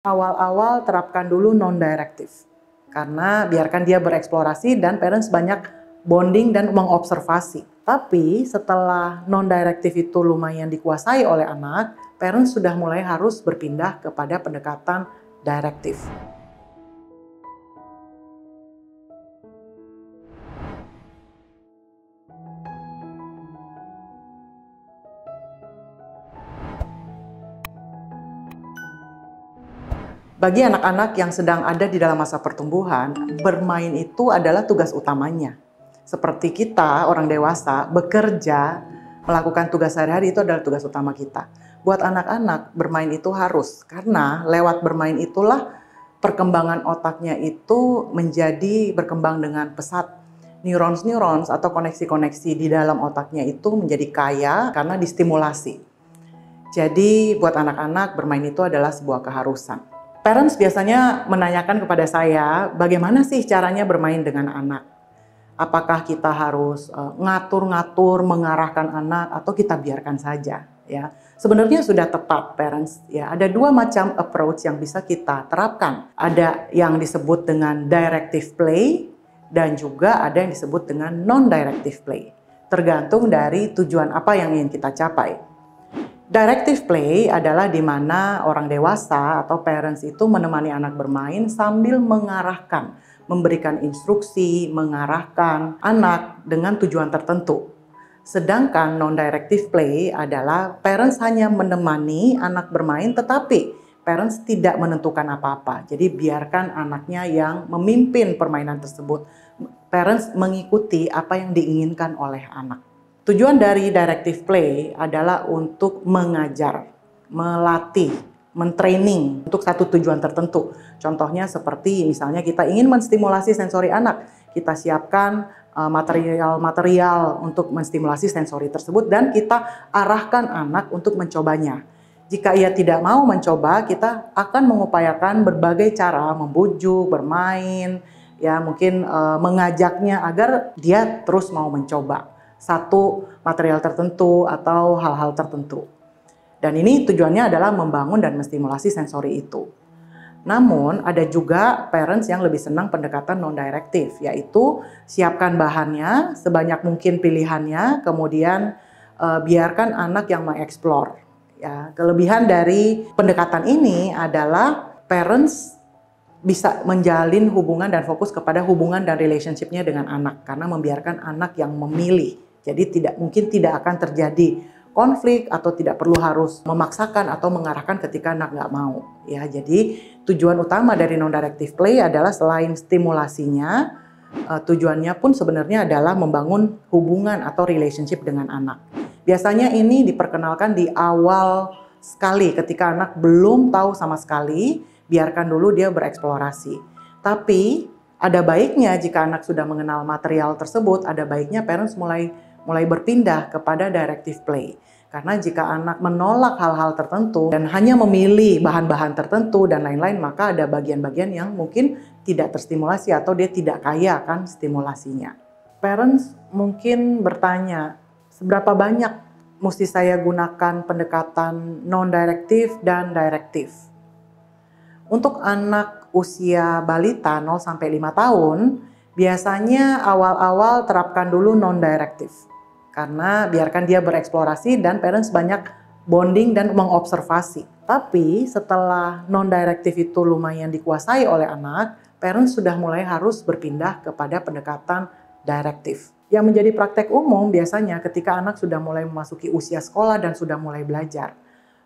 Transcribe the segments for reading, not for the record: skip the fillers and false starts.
Awal-awal terapkan dulu non-directive, karena biarkan dia bereksplorasi dan parents banyak bonding dan mengobservasi. Tapi setelah non-directive itu lumayan dikuasai oleh anak, parents sudah mulai harus berpindah kepada pendekatan directive. Bagi anak-anak yang sedang ada di dalam masa pertumbuhan, bermain itu adalah tugas utamanya. Seperti kita, orang dewasa, bekerja, melakukan tugas sehari-hari itu adalah tugas utama kita. Buat anak-anak, bermain itu harus, karena lewat bermain itulah perkembangan otaknya itu menjadi berkembang dengan pesat. Neurons atau koneksi-koneksi di dalam otaknya itu menjadi kaya karena distimulasi. Jadi buat anak-anak, bermain itu adalah sebuah keharusan. Parents biasanya menanyakan kepada saya, bagaimana sih caranya bermain dengan anak? Apakah kita harus ngatur-ngatur, mengarahkan anak, atau kita biarkan saja? Ya, sebenarnya sudah tepat, parents. Ya, ada dua macam approach yang bisa kita terapkan. Ada yang disebut dengan directive play, dan juga ada yang disebut dengan non-directive play. Tergantung dari tujuan apa yang ingin kita capai. Directive play adalah di mana orang dewasa atau parents itu menemani anak bermain sambil mengarahkan, memberikan instruksi, mengarahkan anak dengan tujuan tertentu. Sedangkan non-directive play adalah parents hanya menemani anak bermain tetapi parents tidak menentukan apa-apa. Jadi biarkan anaknya yang memimpin permainan tersebut. Parents mengikuti apa yang diinginkan oleh anak. Tujuan dari directive play adalah untuk mengajar, melatih, mentraining untuk satu tujuan tertentu. Contohnya seperti misalnya kita ingin menstimulasi sensori anak, kita siapkan material-material untuk menstimulasi sensori tersebut dan kita arahkan anak untuk mencobanya. Jika ia tidak mau mencoba, kita akan mengupayakan berbagai cara membujuk, bermain, ya mungkin mengajaknya agar dia terus mau mencoba satu material tertentu atau hal-hal tertentu. Dan ini tujuannya adalah membangun dan menstimulasi sensori itu. Namun ada juga parents yang lebih senang pendekatan non-directive, yaitu siapkan bahannya, sebanyak mungkin pilihannya, kemudian biarkan anak yang mengeksplor. Ya, kelebihan dari pendekatan ini adalah parents bisa menjalin hubungan dan fokus kepada hubungan dan relationship-nya dengan anak, karena membiarkan anak yang memilih. Jadi mungkin tidak akan terjadi konflik atau tidak perlu harus memaksakan atau mengarahkan ketika anak nggak mau. Ya, jadi tujuan utama dari non-directive play adalah selain stimulasinya, tujuannya pun sebenarnya adalah membangun hubungan atau relationship dengan anak. Biasanya ini diperkenalkan di awal sekali ketika anak belum tahu sama sekali, biarkan dulu dia bereksplorasi. Tapi ada baiknya jika anak sudah mengenal material tersebut, ada baiknya parents mulai berpindah kepada directive play. Karena jika anak menolak hal-hal tertentu dan hanya memilih bahan-bahan tertentu dan lain-lain, maka ada bagian-bagian yang mungkin tidak terstimulasi atau dia tidak kaya akan stimulasinya. Parents mungkin bertanya, seberapa banyak mesti saya gunakan pendekatan non-directive dan directive? Untuk anak usia balita 0-5 tahun, biasanya awal-awal terapkan dulu non-directive. Karena biarkan dia bereksplorasi dan parents banyak bonding dan mengobservasi. Tapi setelah non-directive itu lumayan dikuasai oleh anak, parents sudah mulai harus berpindah kepada pendekatan directive. Yang menjadi praktek umum biasanya ketika anak sudah mulai memasuki usia sekolah dan sudah mulai belajar.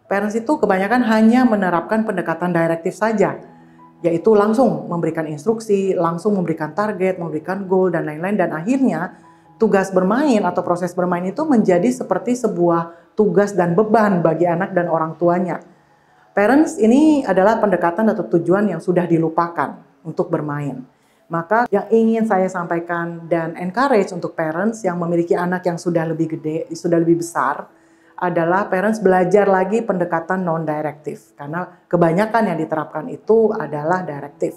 Parents itu kebanyakan hanya menerapkan pendekatan directive saja, yaitu langsung memberikan instruksi, langsung memberikan target, memberikan goal, dan lain-lain. Dan akhirnya tugas bermain atau proses bermain itu menjadi seperti sebuah tugas dan beban bagi anak dan orang tuanya. Parents ini adalah pendekatan atau tujuan yang sudah dilupakan untuk bermain. Maka yang ingin saya sampaikan dan encourage untuk parents yang memiliki anak yang sudah lebih gede, sudah lebih besar, adalah parents belajar lagi pendekatan non-directive. Karena kebanyakan yang diterapkan itu adalah directive.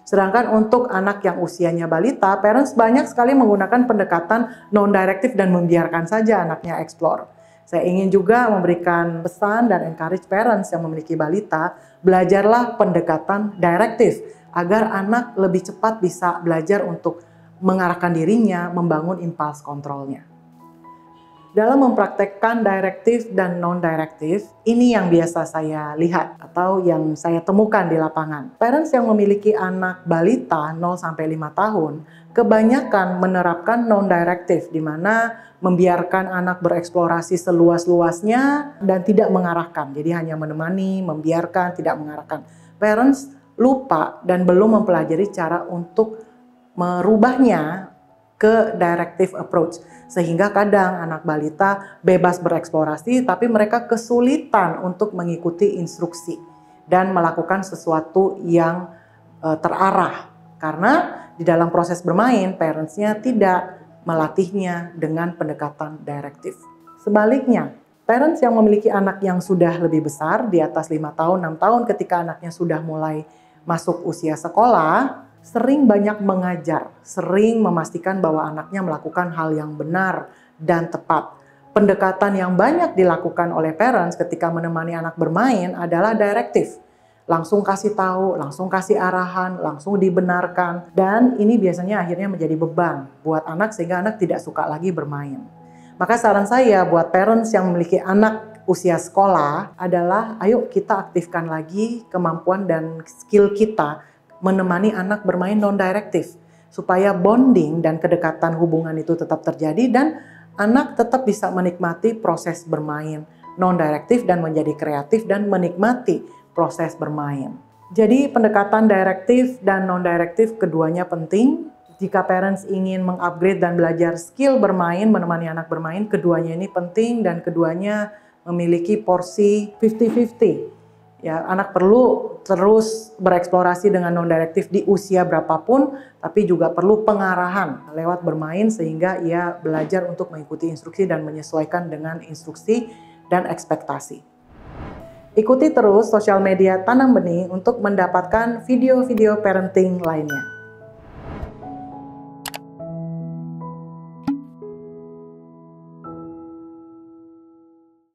Sedangkan untuk anak yang usianya balita, parents banyak sekali menggunakan pendekatan non-directive dan membiarkan saja anaknya explore. Saya ingin juga memberikan pesan dan encourage parents yang memiliki balita, belajarlah pendekatan direktif agar anak lebih cepat bisa belajar untuk mengarahkan dirinya, membangun impuls kontrolnya. Dalam mempraktekkan direktif dan non-direktif, ini yang biasa saya lihat atau yang saya temukan di lapangan. Parents yang memiliki anak balita 0-5 tahun, kebanyakan menerapkan non-direktif, di mana membiarkan anak bereksplorasi seluas-luasnya dan tidak mengarahkan. Jadi hanya menemani, membiarkan, tidak mengarahkan. Parents lupa dan belum mempelajari cara untuk merubahnya ke directive approach. Sehingga kadang anak balita bebas bereksplorasi tapi mereka kesulitan untuk mengikuti instruksi dan melakukan sesuatu yang terarah. Karena di dalam proses bermain parents-nya tidak melatihnya dengan pendekatan direktif. Sebaliknya, parents yang memiliki anak yang sudah lebih besar di atas 5 tahun, 6 tahun ketika anaknya sudah mulai masuk usia sekolah, sering banyak mengajar, sering memastikan bahwa anaknya melakukan hal yang benar dan tepat. Pendekatan yang banyak dilakukan oleh parents ketika menemani anak bermain adalah direktif. Langsung kasih tahu, langsung kasih arahan, langsung dibenarkan. Dan ini biasanya akhirnya menjadi beban buat anak sehingga anak tidak suka lagi bermain. Maka saran saya buat parents yang memiliki anak usia sekolah adalah ayo kita aktifkan lagi kemampuan dan skill kita menemani anak bermain non-direktif supaya bonding dan kedekatan hubungan itu tetap terjadi dan anak tetap bisa menikmati proses bermain non-direktif dan menjadi kreatif dan menikmati proses bermain. Jadi pendekatan direktif dan non-direktif keduanya penting. Jika parents ingin mengupgrade dan belajar skill bermain, menemani anak bermain, keduanya ini penting dan keduanya memiliki porsi 50-50. Ya, anak perlu terus bereksplorasi dengan non-direktif di usia berapapun, tapi juga perlu pengarahan lewat bermain sehingga ia belajar untuk mengikuti instruksi dan menyesuaikan dengan instruksi dan ekspektasi. Ikuti terus sosial media Tanam Benih untuk mendapatkan video-video parenting lainnya.